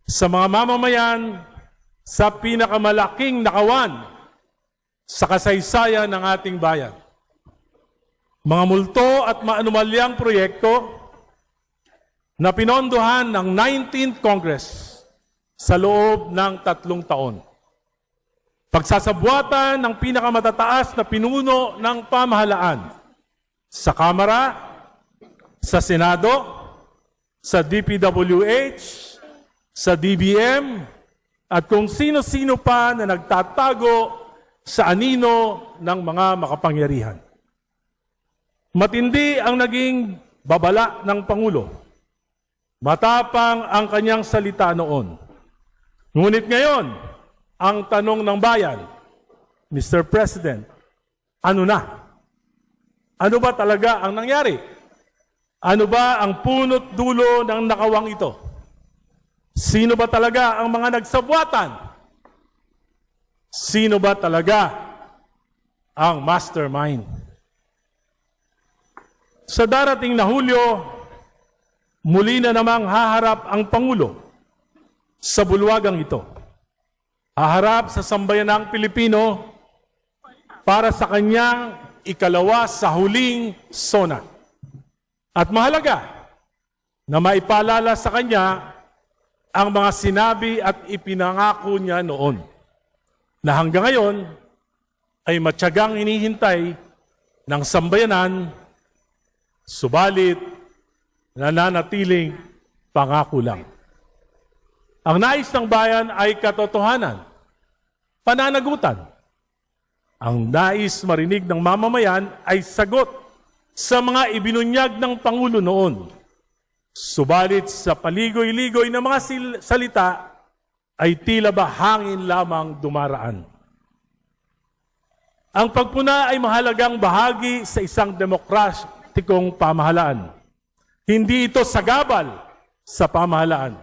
sa mga mamamayan sa pinakamalaking nakawan sa kasaysayan ng ating bayan. Mga multo at maanumalyang proyekto na pinondohan ng 19th Congress sa loob ng 3 taon. Pagsasabwatan ng pinakamatataas na pinuno ng pamahalaan sa Kamara, sa Senado, sa DPWH, sa DBM, at kung sino-sino pa na nagtatago sa anino ng mga makapangyarihan. Matindi ang naging babala ng Pangulo. Matapang ang kanyang salita noon. Ngunit ngayon, ang tanong ng bayan, Mr. President, ano na? Ano ba talaga ang nangyari? Ano ba ang punot dulo ng nakawang ito? Sino ba talaga ang mga nagsabwatan? Sino ba talaga ang mastermind? Sa darating na Hulyo, muli na namang haharap ang Pangulo sa bulwagang ito. Haharap sa sambayanang Pilipino para sa kanyang ikalawa sa huling SONA. At mahalaga na maipaalala sa kanya ang mga sinabi at ipinangako niya noon na hanggang ngayon ay matyagang hinihintay ng sambayanan, subalit nananatiling pangako lang. Ang nais ng bayan ay katotohanan, pananagutan. Ang nais marinig ng mamamayan ay sagot sa mga ibinunyag ng Pangulo noon. Subalit sa paligoy-ligoy ng mga salita ay tila ba hangin lamang dumaraan. Ang pagpuna ay mahalagang bahagi sa isang demokratikong pamahalaan. Hindi ito sagabal sa pamahalaan,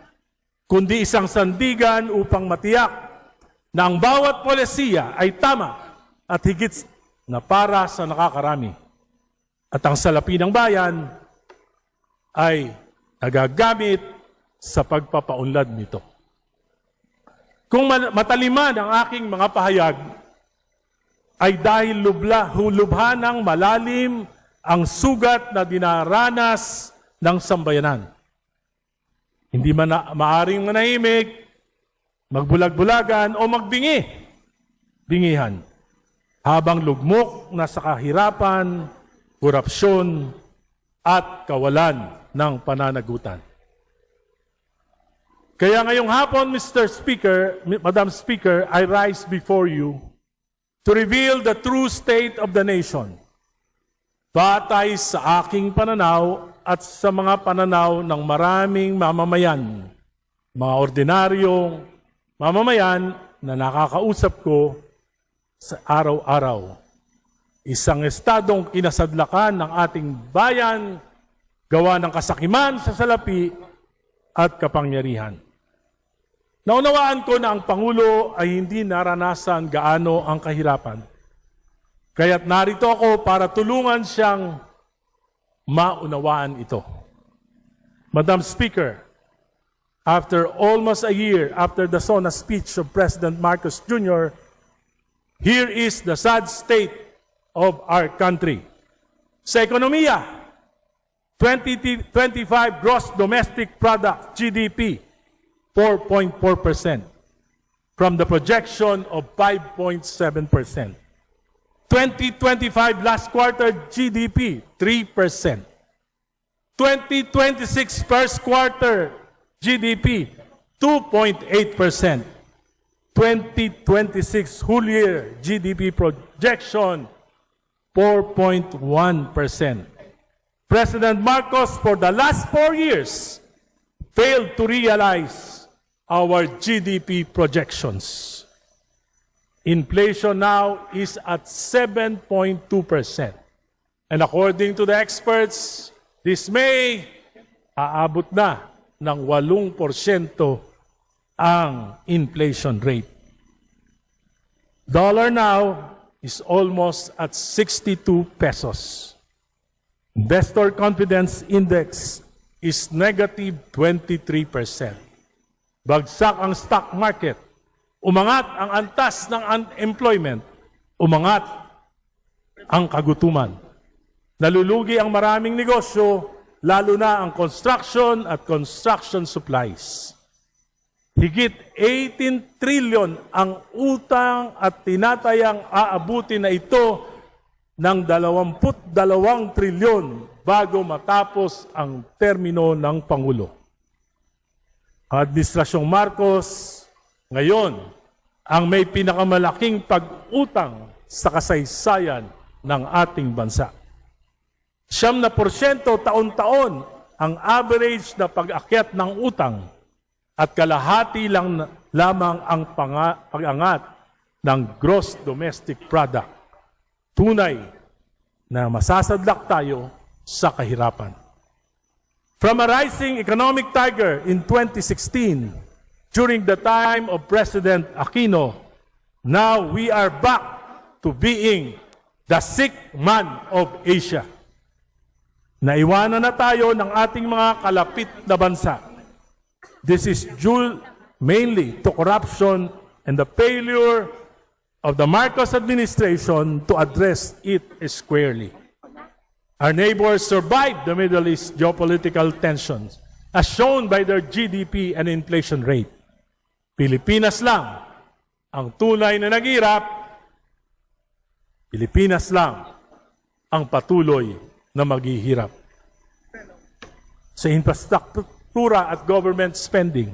kundi isang sandigan upang matiyak na ang bawat polisiya ay tama at higit na para sa nakakarami. At ang salapi ng bayan ay nagagamit sa pagpapaunlad nito. Kung mataliman ang aking mga pahayag, ay dahil lubha ng malalim ang sugat na dinaranas ng sambayanan. Hindi man maaring manahimik, magbulag-bulagan o bingihan, habang lugmok na sa kahirapan, korupsyon, at kawalan ng pananagutan. Kaya ngayong hapon, Mr. Speaker, Madam Speaker, I rise before you to reveal the true state of the nation, batay sa aking pananaw at sa mga pananaw ng maraming mamamayan, mga ordinaryong mamamayan na nakakausap ko sa araw-araw. Isang estadong kinasadlakan ng ating bayan, gawa ng kasakiman sa salapi at kapangyarihan. Naunawaan ko na ang Pangulo ay hindi naranasan gaano ang kahirapan. Kaya't narito ako para tulungan siyang maunawaan ito. Madam Speaker, after almost a year after the SONA speech of President Marcos Jr., here is the sad state of our country. Sa ekonomiya, 2025 gross domestic product, GDP, 4.4% from the projection of 5.7%. 2025 last quarter GDP, 3%. 2026 first quarter GDP, 2.8%. 2026 whole year GDP projection, 4.1%. President Marcos, for the last 4 years, failed to realize our GDP projections. Inflation now is at 7.2%. And according to the experts, this May, aabot na ng 8% ang inflation rate. Dollar now is almost at 62 pesos. Investor confidence index is negative 23%. bagsak ang stock market, umangat ang antas ng unemployment, umangat ang kagutuman. Nalulugi ang maraming negosyo, lalo na ang construction at construction supplies. Higit 18 trillion ang utang at tinatayang aabuti na ito ng 22 trilyon bago matapos ang termino ng Pangulo. Ang Administrasyong Marcos ngayon ang may pinakamalaking pag-utang sa kasaysayan ng ating bansa. 9% taon-taon ang average na pag-akyat ng utang at kalahati lang lamang ang pag-angat ng gross domestic product. Tunay na masasadlak tayo sa kahirapan. From a rising economic tiger in 2016, during the time of President Aquino, now we are back to being the sick man of Asia. Naiwanan na tayo ng ating mga kalapit na bansa. This is due mainly to corruption and the failure of the Marcos administration to address it squarely. Our neighbors survived the Middle East geopolitical tensions, as shown by their GDP and inflation rate. Pilipinas lang ang tunay na naghirap. Pilipinas lang ang patuloy na maghihirap. Sa infrastruktura at government spending,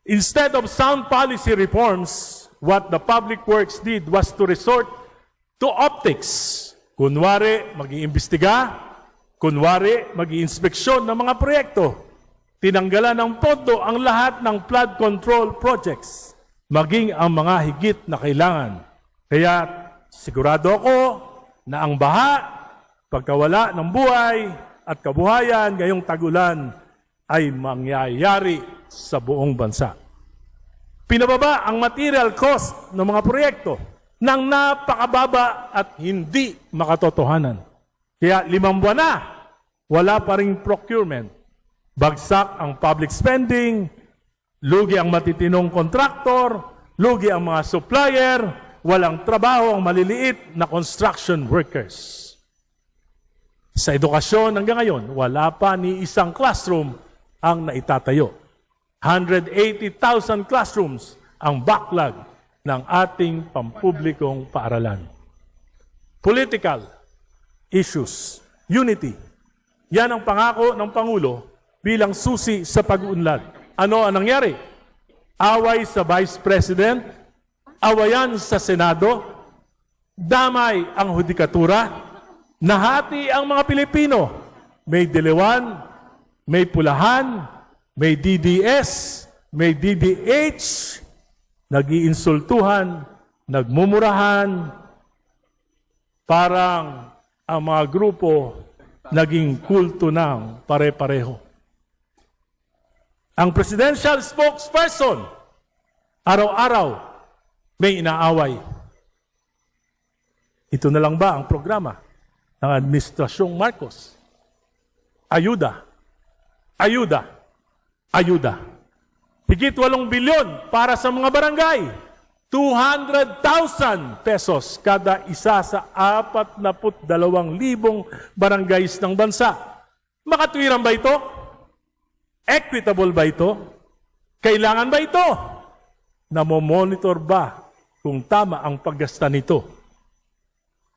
instead of sound policy reforms, what the public works did was to resort to optics. Kunwari, mag-iimbestiga. Kunwari, mag-iinspeksyon ng mga proyekto. Tinanggalan ng pondo ang lahat ng flood control projects, maging ang mga higit na kailangan. Kaya sigurado ako na ang baha, pagkawala ng buhay at kabuhayan ngayong tagulan ay mangyayari sa buong bansa. Pinababa ang material cost ng mga proyekto ng napakababa at hindi makatotohanan. Kaya 5 buwan na, wala pa ring procurement. Bagsak ang public spending, lugi ang matitinong kontraktor, lugi ang mga supplier, walang trabaho ang maliliit na construction workers. Sa edukasyon hanggang ngayon, wala pa ni isang classroom ang naitatayo. 180,000 classrooms ang backlog ng ating pampublikong paaralan. Political issues, unity. Yan ang pangako ng Pangulo bilang susi sa pag-uunlad. Ano ang nangyari? Away sa Vice President, awayan sa Senado, damay ang hudikatura, nahati ang mga Pilipino. May dilawan, may pulahan, may DDS, may DDH, nag-iinsultuhan, nagmumurahan, parang ang mga grupo naging kulto ng pare-pareho. Ang presidential spokesperson, araw-araw may inaaway. Ito na lang ba ang programa ng Administrasyong Marcos? Ayuda, ayuda, ayuda. Higit 8 bilyon para sa mga barangay. 200,000 pesos kada isa sa 42,000 barangays ng bansa. Makatwiran ba ito? Equitable ba ito? Kailangan ba ito? Namomonitor ba kung tama ang paggasta nito?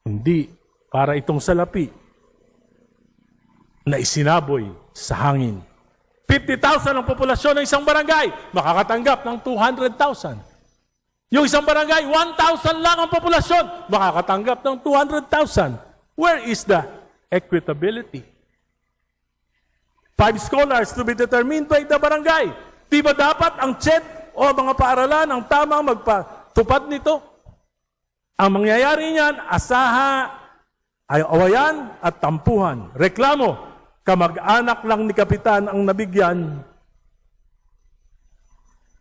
Hindi para itong salapi na isinaboy sa hangin. 50,000 ang populasyon ng isang barangay, makakatanggap ng 200,000. Yung isang barangay, 1,000 lang ang populasyon, makakatanggap ng 200,000. Where is the equitability? 5 scholars to be determined by the barangay. Di ba dapat ang CHED o mga paaralan ang tamang magpatupad nito? Ang mangyayari niyan, ay awayan at tampuhan. Reklamo, kamag-anak lang ni Kapitan ang nabigyan,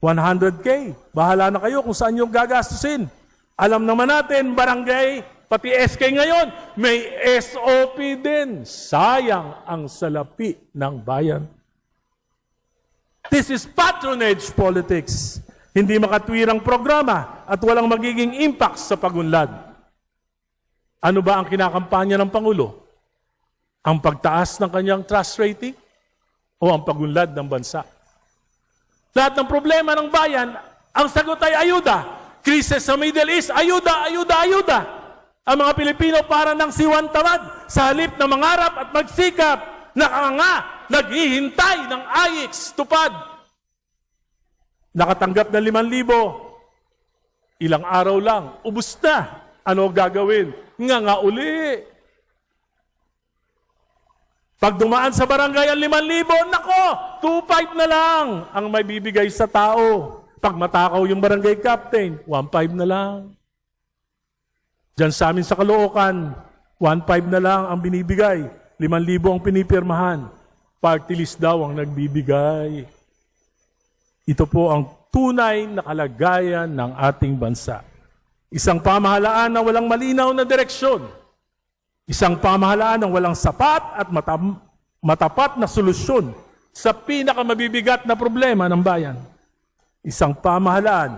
100K. Bahala na kayo kung saan yung gagastusin. Alam naman natin, barangay, pati SK ngayon, may SOP din. Sayang ang salapi ng bayan. This is patronage politics. Hindi makatwirang programa at walang magiging impact sa pagunlad. Ano ba ang kinakampanya ng Pangulo? Ang pagtaas ng kanyang trust rating o ang pagunlad ng bansa? Lahat ng problema ng bayan, ang sagot ay ayuda. Krisis sa Middle East, ayuda, ayuda, ayuda. Ang mga Pilipino para ng siwan tamad sa halip na mangarap at magsikap, nakanga, naghihintay ng AIX tupad. Nakatanggap na 5,000. Ilang araw lang, ubus na. Ano gagawin? Nga uli. Pag dumaan sa barangay ang 5,000, nako, 2,500 na lang ang may bibigay sa tao. Pag matakaw yung barangay captain, 1,500 na lang. Diyan sa amin sa Caloocan, 1,500 na lang ang binibigay. 5,000 ang pinipirmahan. Party list daw ang nagbibigay. Ito po ang tunay na kalagayan ng ating bansa. Isang pamahalaan na walang malinaw na direksyon. Isang pamahalaan na walang sapat at matapat na solusyon sa pinakamabibigat na problema ng bayan. Isang pamahalaan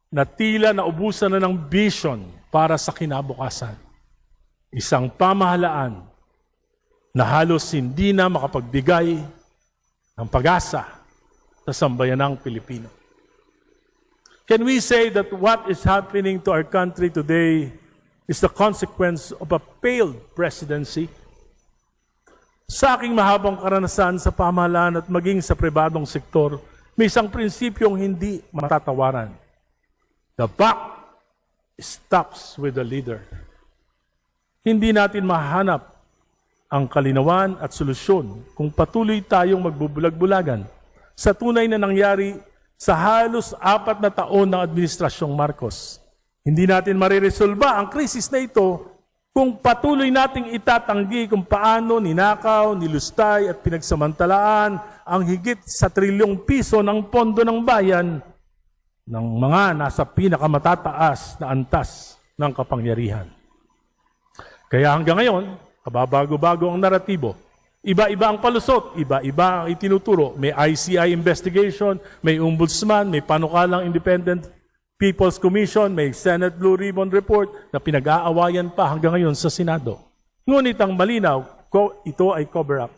na tila naubusan na ng vision para sa kinabukasan. Isang pamahalaan na halos hindi na makapagbigay ng pag-asa sa sambayanang Pilipino. Can we say that what is happening to our country today is the consequence of a failed presidency? Sa aking mahabang karanasan sa pamahalaan at maging sa pribadong sektor, may isang prinsipyong hindi matatawaran. The buck stops with the leader. Hindi natin mahanap ang kalinawan at solusyon kung patuloy tayong magbubulag-bulagan sa tunay na nangyari sa halos 4 na taon ng Administrasyong Marcos. Hindi natin mariresolba ang krisis na ito kung patuloy nating itatanggi kung paano ninakaw, nilustay at pinagsamantalaan ang higit sa trilyong piso ng pondo ng bayan ng mga nasa pinakamatataas na antas ng kapangyarihan. Kaya hanggang ngayon, kababago-bago ang naratibo. Iba-iba ang palusot, iba-iba ang itinuturo. May ICI investigation, may ombudsman, may panukalang Independent People's Commission, may Senate Blue Ribbon Report na pinag-aawayan pa hanggang ngayon sa Senado. Ngunit ang malinaw, ito ay cover-up.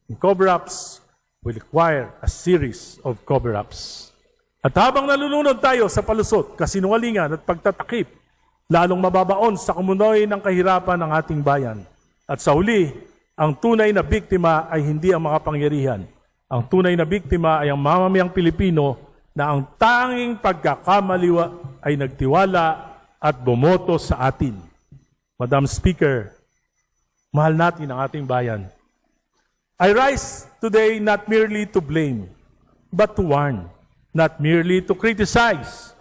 And cover-ups will require a series of cover-ups. At habang nalulunod tayo sa palusot, kasinungalingan at pagtatakip, lalong mababaon sa kumunoy ng kahirapan ng ating bayan. At sa huli, ang tunay na biktima ay hindi ang mga pangyarihan. Ang tunay na biktima ay ang mamamayang Pilipino na ang tanging pagkakamaliwa ay nagtiwala at bumoto sa atin. Madam Speaker, mahal natin ang ating bayan. I rise today not merely to blame, but to warn. Not merely to criticize,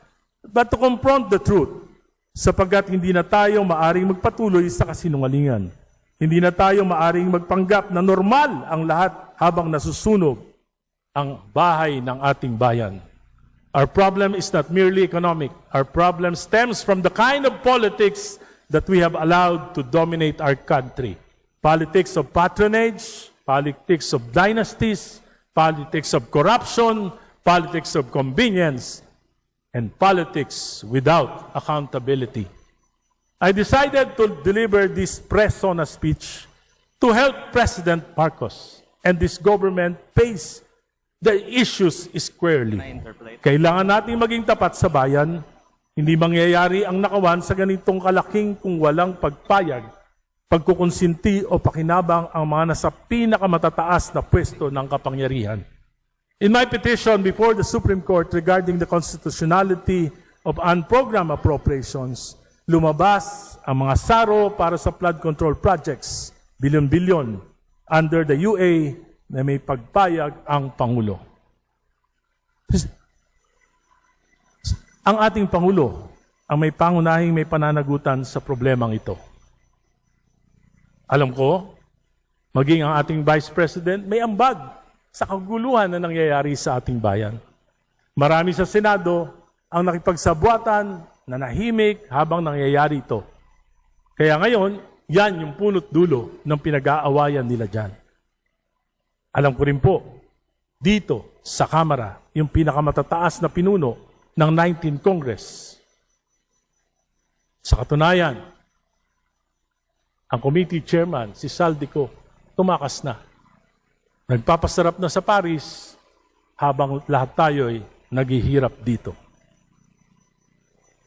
but to confront the truth. Sapagkat hindi na tayo maaring magpatuloy sa kasinungalingan. Hindi na tayo maaring magpanggap na normal ang lahat habang nasusunog ang bahay ng ating bayan. Our problem is not merely economic. Our problem stems from the kind of politics that we have allowed to dominate our country. Politics of patronage, politics of dynasties, politics of corruption, politics of convenience, and politics without accountability. I decided to deliver this press-sona speech to help President Marcos and this government face the issues squarely. Kailangan natin maging tapat sa bayan. Hindi mangyayari ang nakawan sa ganitong kalaking kung walang pagpayag, pagkukonsinti o pakinabang ang mga nasa pinakamatataas na pwesto ng kapangyarihan. In my petition before the Supreme Court regarding the constitutionality of unprogrammed appropriations, lumabas ang mga saro para sa flood control projects, bilyon-bilyon, under the UA na may pagpayag ang Pangulo. Ang ating Pangulo ang may pangunahing may pananagutan sa problemang ito. Alam ko, maging ang ating Vice President may ambag sa kaguluhan na nangyayari sa ating bayan. Marami sa Senado ang nakipagsabuatan na nahimik habang nangyayari ito. Kaya ngayon, yan yung punot dulo ng pinag-aawayan nila dyan. Alam ko rin po, dito sa Kamara, yung pinakamatataas na pinuno ng 19th Congress. Sa katunayan, ang committee chairman, si Saldico, tumakas na. Nagpapasarap na sa Paris habang lahat tayo'y naghihirap dito.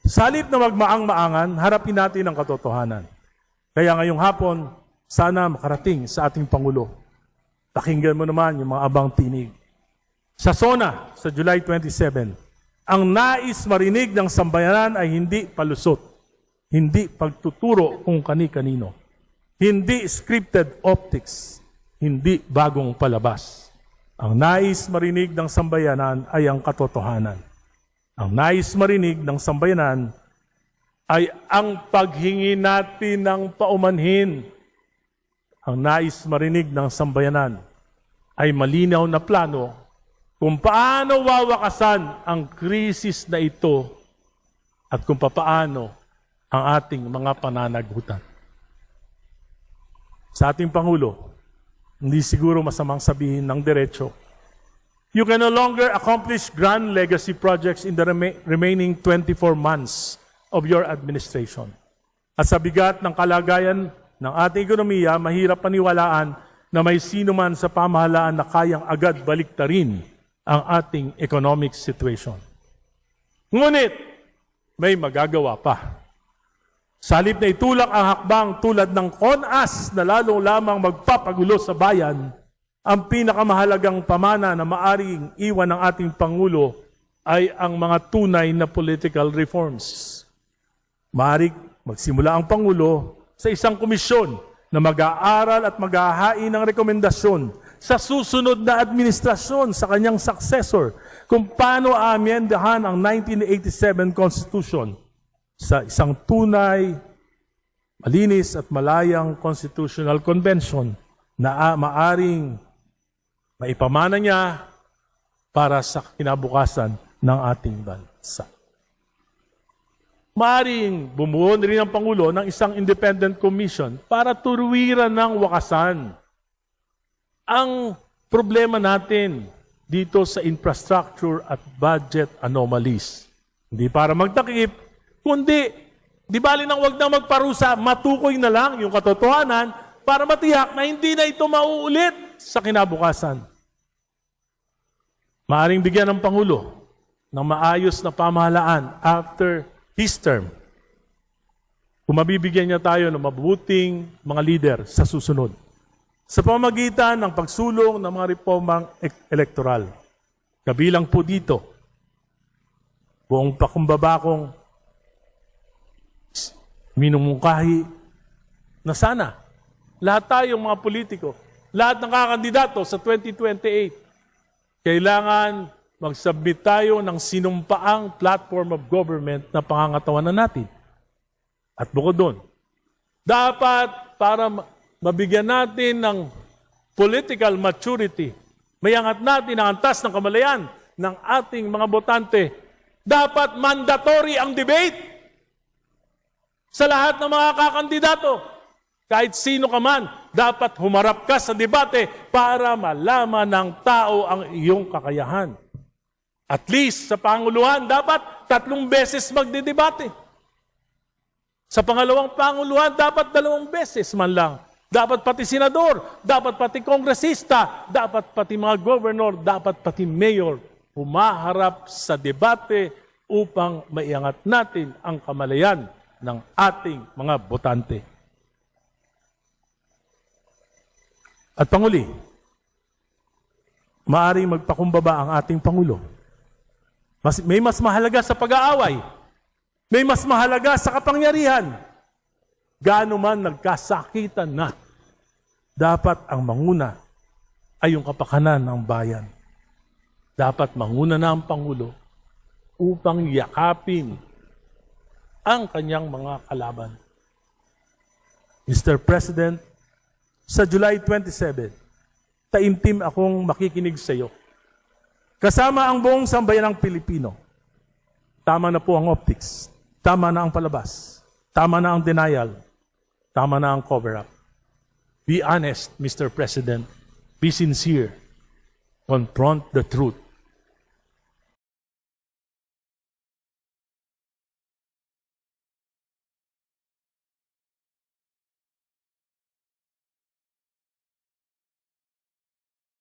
Sa halip na magmaang-maangan, harapin natin ang katotohanan. Kaya ngayong hapon, sana makarating sa ating Pangulo. Pakinggan mo naman yung mga abang tinig. Sa SONA, sa July 27, ang nais marinig ng sambayanan ay hindi palusot, hindi pagtuturo kung kani-kanino, hindi scripted optics, hindi bagong palabas. Ang nais marinig ng sambayanan ay ang katotohanan. Ang nais marinig ng sambayanan ay ang paghingi natin ng paumanhin. Ang nais marinig ng sambayanan ay malinaw na plano kung paano wawakasan ang krisis na ito at kung paano ang ating mga pananagutan. Sa ating Pangulo, hindi siguro masamang sabihin ng diretso, you can no longer accomplish grand legacy projects in the remaining 24 months of your administration. At sa bigat ng kalagayan ng ating ekonomiya, mahirap paniwalaan na may sino man sa pamahalaan na kayang agad baliktarin ang ating economic situation. Ngunit, may magagawa pa. Sa halip na itulak ang hakbang tulad ng CONAS na lalong lamang magpapagulo sa bayan, ang pinakamahalagang pamana na maaring iwan ng ating Pangulo ay ang mga tunay na political reforms. Maaring magsimula ang Pangulo sa isang komisyon na mag-aaral at mag-ahain ng rekomendasyon sa susunod na administrasyon sa kanyang successor kung paano aamyendahan ang 1987 Constitution sa isang tunay, malinis at malayang Constitutional Convention na maaring maipamana niya para sa kinabukasan ng ating bansa. Maaring bumuo rin ang Pangulo ng isang independent commission para turuwiran ng wakasan ang problema natin dito sa infrastructure at budget anomalies. Hindi para magtakip, kundi di bali nang wag na magparusa, matukoy na lang yung katotohanan para matiyak na hindi na ito mauulit sa kinabukasan. Maaring bigyan ng Pangulo ng maayos na pamahalaan after his term. Kung mabibigyan niya tayo ng mabuting mga leader sa susunod. Sa pamamagitan ng pagsulong ng mga reformang elektoral. Kabilang po dito, buong pakumbabakong minumungkahi na sana lahat tayong mga politiko, lahat ng kakandidato sa 2028, kailangan mag-submit tayo ng sinumpaang platform of government na pangangatawanan natin. At bukod doon, dapat para mabigyan natin ng political maturity, mayangat natin ang antas ng kamalayan ng ating mga botante, dapat mandatory ang debate sa lahat ng mga kakandidato. Kahit sino ka man, dapat humarap ka sa debate para malaman ng tao ang iyong kakayahan. At least sa Panguluhan, dapat 3 beses magdedebate. Sa pangalawang Panguluhan, dapat 2 beses man lang. Dapat pati senador, dapat pati kongresista, dapat pati mga governor, dapat pati mayor humaharap sa debate upang maiangat natin ang kamalayan ng ating mga botante. At Panguli, maaaring magpakumbaba ang ating Pangulo. May mas mahalaga sa pag-aaway. May mas mahalaga sa kapangyarihan. Gaano man nagkasakitan na, dapat ang manguna ay yung kapakanan ng bayan. Dapat manguna na ang Pangulo upang yakapin ang kanyang mga kalaban. Mr. President, sa July 27, taimtim akong makikinig sa iyo. Kasama ang buong sambayanang Pilipino. Tama na po ang optics. Tama na ang palabas. Tama na ang denial. Tama na ang cover-up. Be honest, Mr. President. Be sincere. confront the truth.